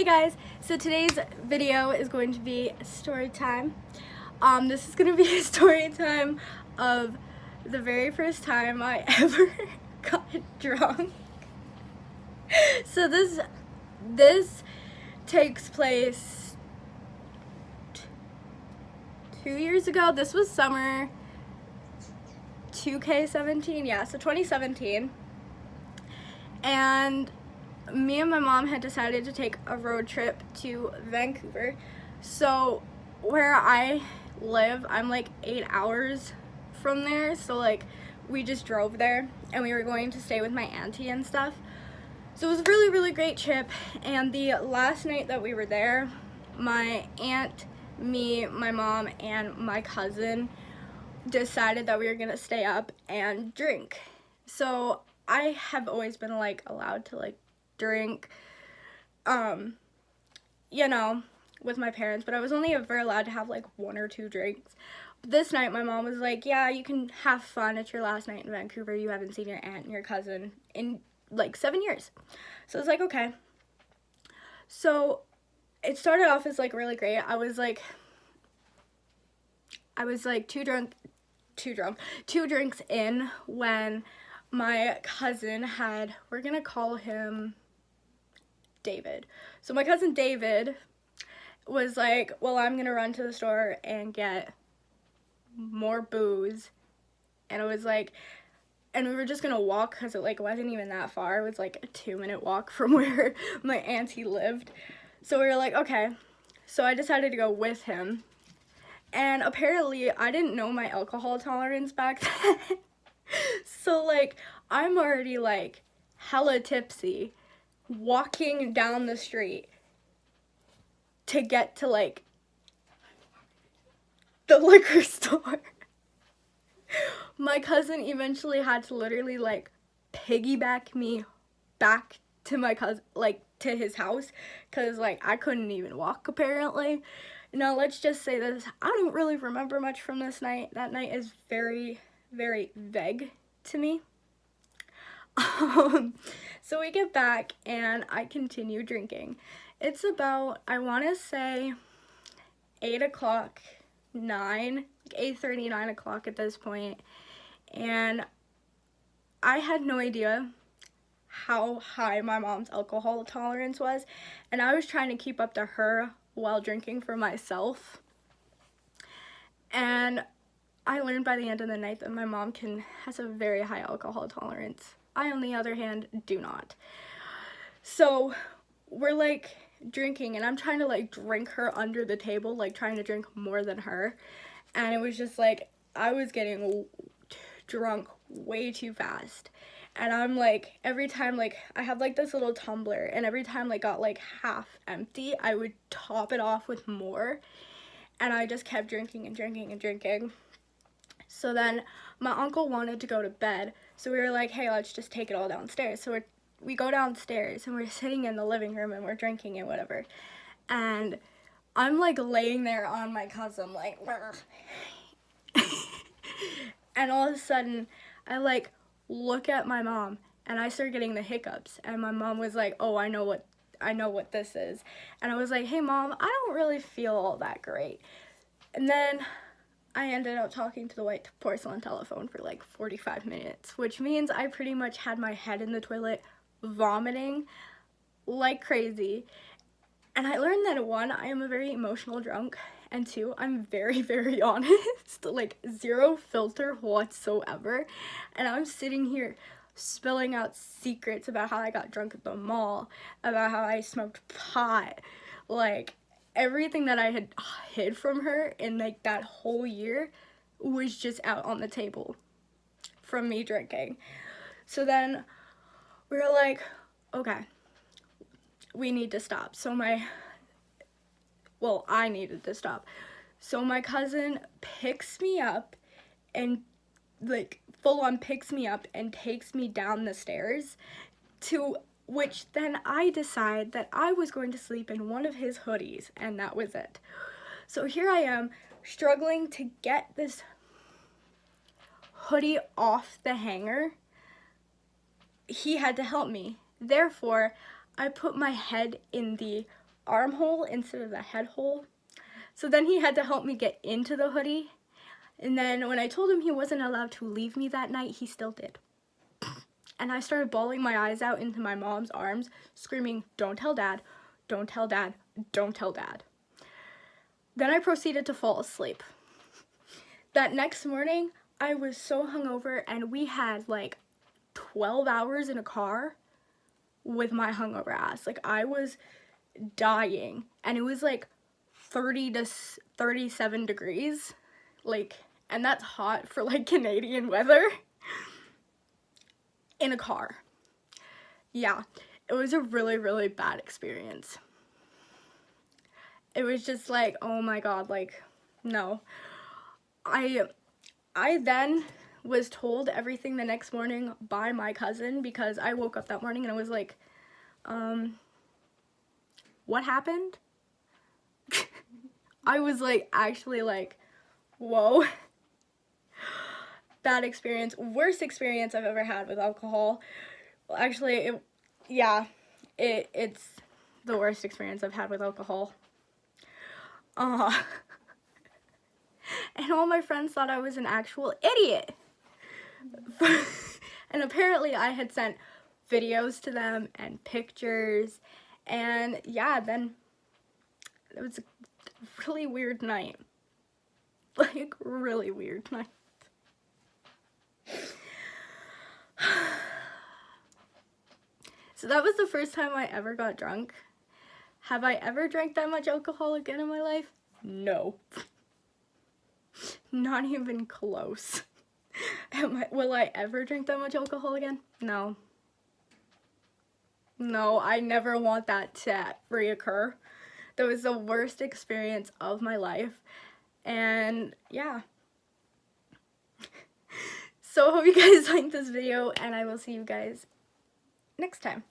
guys, so today's video is going to be story time. This is going to be a story time of the very first time I ever got drunk. So this takes place 2 years ago. This was summer 2K17, yeah, so 2017. And me and my mom had decided to take a road trip to Vancouver. So where I live, I'm like 8 hours from there, so like we just drove there and we were going to stay with my auntie and stuff. So it was a really great trip. And the last night that we were there, my aunt, me, my mom, and my cousin decided that we were gonna stay up and drink. So I have always been like allowed to like drink, you know, with my parents, but I was only ever allowed to have like 1 or 2 drinks. But this night my mom was like, yeah, you can have fun, it's your last night in Vancouver, you haven't seen your aunt and your cousin in like 7 years. So I was like, okay. So it started off as like really great. I was like two drinks in when my cousin had, we're gonna call him David. So my cousin David was like, well, I'm gonna run to the store and get more booze. And it was like, and we were just gonna walk because it like wasn't even that far. It was like a 2-minute walk from where my auntie lived. So we were like, okay. So I decided to go with him. And apparently I didn't know my alcohol tolerance back then. So like I'm already like hella tipsy walking down the street to get to like the liquor store. My cousin eventually had to literally like piggyback me back to my cousin, like to his house, because like I couldn't even walk apparently. Now let's just say this, I don't really remember much from this night. That night is very vague to me. So we get back and I continue drinking. It's about, I want to say 8 o'clock, 8:30, 9 o'clock at this point. And I had no idea how high my mom's alcohol tolerance was. And I was trying to keep up to her while drinking for myself. And I learned by the end of the night that my mom has a very high alcohol tolerance. I, on the other hand, do not. So we're like drinking and I'm trying to like drink her under the table, like trying to drink more than her. And it was just like, I was getting drunk way too fast. And I'm like, every time like, I have like this little tumbler and every time like got like half empty, I would top it off with more. And I just kept drinking and drinking and drinking. So then my uncle wanted to go to bed. So we were like, hey, let's just take it all downstairs. So we go downstairs and we're sitting in the living room and we're drinking and whatever. And I'm like laying there on my cousin like, and all of a sudden I like look at my mom and I start getting the hiccups. And my mom was like, oh, I know what this is. And I was like, hey mom, I don't really feel all that great. And then I ended up talking to the white porcelain telephone for like 45 minutes, which means I pretty much had my head in the toilet vomiting like crazy. And I learned that 1, I am a very emotional drunk, and 2, I'm very honest, like 0 filter whatsoever. And I'm sitting here spilling out secrets about how I got drunk at the mall, about how I smoked pot, like everything that I had hid from her in like that whole year was just out on the table from me drinking. So then we were like, okay, we need to stop. So I needed to stop. So my cousin picks me up and like full on picks me up and takes me down the stairs, to which then I decide that I was going to sleep in one of his hoodies, and that was it. So here I am struggling to get this hoodie off the hanger. He had to help me. Therefore, I put my head in the armhole instead of the head hole. So then he had to help me get into the hoodie. And then when I told him he wasn't allowed to leave me that night, he still did. And I started bawling my eyes out into my mom's arms, screaming, "Don't tell Dad, don't tell Dad, don't tell Dad." Then I proceeded to fall asleep. That next morning, I was so hungover, and we had like 12 hours in a car with my hungover ass. Like, I was dying, and it was like 30 to 37 degrees, like, and that's hot for like Canadian weather, in a car. Yeah, it was a really, really bad experience. It was just like, oh my god, like, no. I then was told everything the next morning by my cousin, because I woke up that morning and I was like, what happened? I was like, actually like, whoa. Bad experience. Worst experience I've ever had with alcohol. Well, actually, it's the worst experience I've had with alcohol. And all my friends thought I was an actual idiot. And apparently I had sent videos to them and pictures, and yeah, then it was a really weird night. Like, really weird night. So that was the first time I ever got drunk. Have I ever drank that much alcohol again in my life? No. Not even close. Will I ever drink that much alcohol again? No. No, I never want that to reoccur. That was the worst experience of my life. And yeah. So I hope you guys liked this video, and I will see you guys next time.